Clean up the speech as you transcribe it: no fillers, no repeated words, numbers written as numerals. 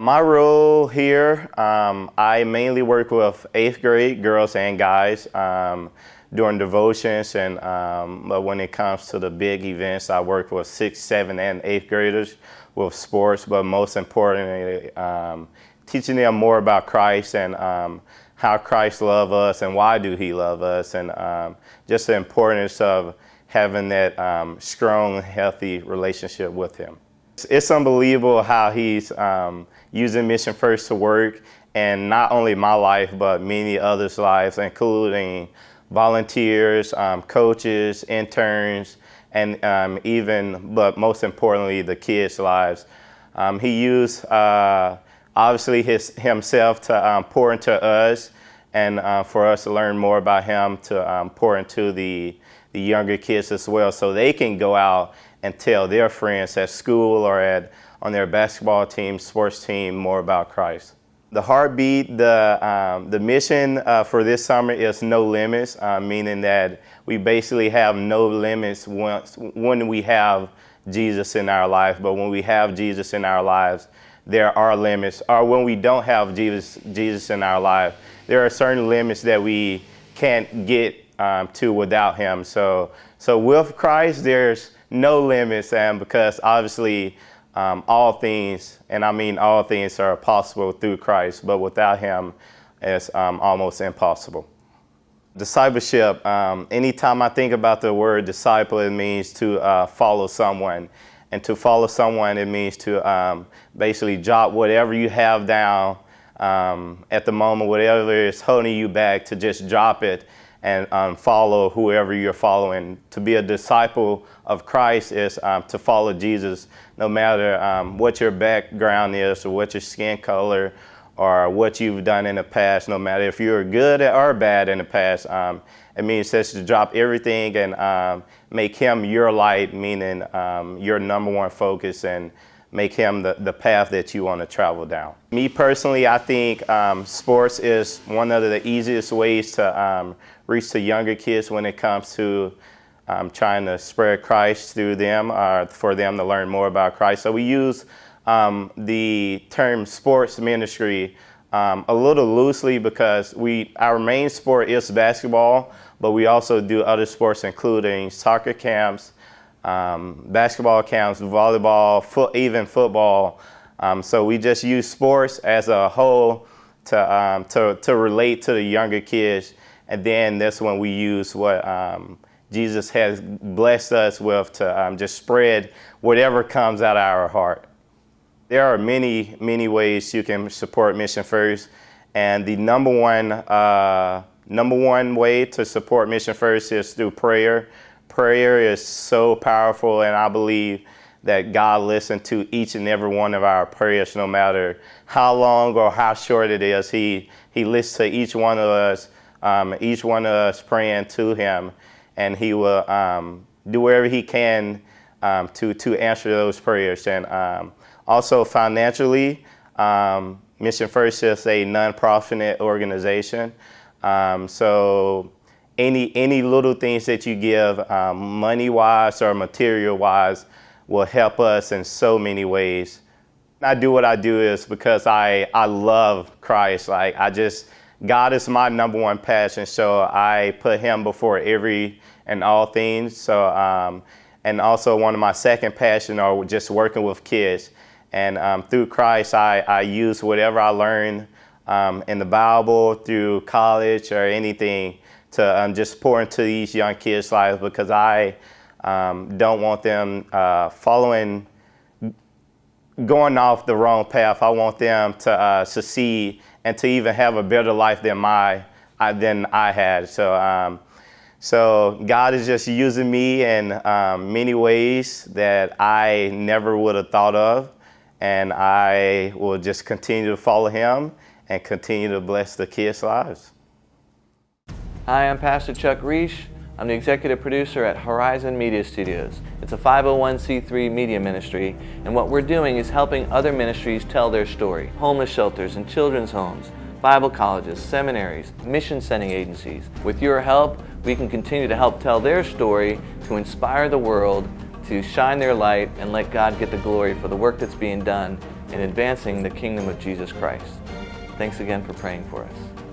My role here, I mainly work with 8th grade girls and guys during devotions, and but when it comes to the big events, I work with 6th, 7th, and 8th graders with sports, but most importantly, teaching them more about Christ and how Christ loves us and why do He love us, and just the importance of having that strong, healthy relationship with Him. It's unbelievable how He's using Mission First to work, and not only my life, but many others' lives, including volunteers, coaches, interns, and but most importantly, the kids' lives. He used, obviously, himself to pour into us, and for us to learn more about Him, to pour into the younger kids as well, so they can go out and tell their friends at school or on their basketball team, sports team, more about Christ. The heartbeat, the mission for this summer is no limits, meaning that we basically have no limits when we have Jesus in our life. But when we have Jesus in our lives, there are limits. Or when we don't have Jesus in our life, there are certain limits that we can't get to without Him. So with Christ, there's no limits, and because obviously all things, and I mean all things, are possible through Christ, but without Him, it's almost impossible. Discipleship, anytime I think about the word disciple, it means to follow someone. And to follow someone, it means to basically jot whatever you have down at the moment, whatever is holding you back, to just drop it and follow whoever you're following. To be a disciple of Christ is to follow Jesus, no matter what your background is, or what your skin color, or what you've done in the past. No matter if you're good or bad in the past, it means just to drop everything and make Him your light, meaning your number one focus, and make Him the path that you want to travel down. Me personally, I think sports is one of the easiest ways to reach the younger kids when it comes to trying to spread Christ through them, for them to learn more about Christ. So we use the term sports ministry a little loosely, because our main sport is basketball, but we also do other sports, including soccer camps, basketball camps, volleyball, even football. So we just use sports as a whole to relate to the younger kids, and then that's when we use what Jesus has blessed us with to just spread whatever comes out of our heart. There are many, many ways you can support Mission First, and the number one way to support Mission First is through prayer. Prayer is so powerful, and I believe that God listens to each and every one of our prayers, no matter how long or how short it is. He listens to each one of us praying to Him, and He will do whatever He can to answer those prayers. And also financially, Mission First is a nonprofit organization, so any little things that you give, money-wise or material-wise, will help us in so many ways. I do what I do is because I love Christ. God is my number one passion, so I put Him before every and all things. So, and also one of my second passion are just working with kids. And through Christ, I use whatever I learned in the Bible, through college or anything, to just pour into these young kids' lives, because I don't want them going off the wrong path. I want them to succeed and to even have a better life than I had. So God is just using me in many ways that I never would have thought of, and I will just continue to follow Him and continue to bless the kids' lives. Hi, I'm Pastor Chuck Reish. I'm the executive producer at Horizon Media Studios. It's a 501c3 media ministry, and what we're doing is helping other ministries tell their story. Homeless shelters and children's homes, Bible colleges, seminaries, mission sending agencies. With your help, we can continue to help tell their story, to inspire the world, to shine their light and let God get the glory for the work that's being done in advancing the kingdom of Jesus Christ. Thanks again for praying for us.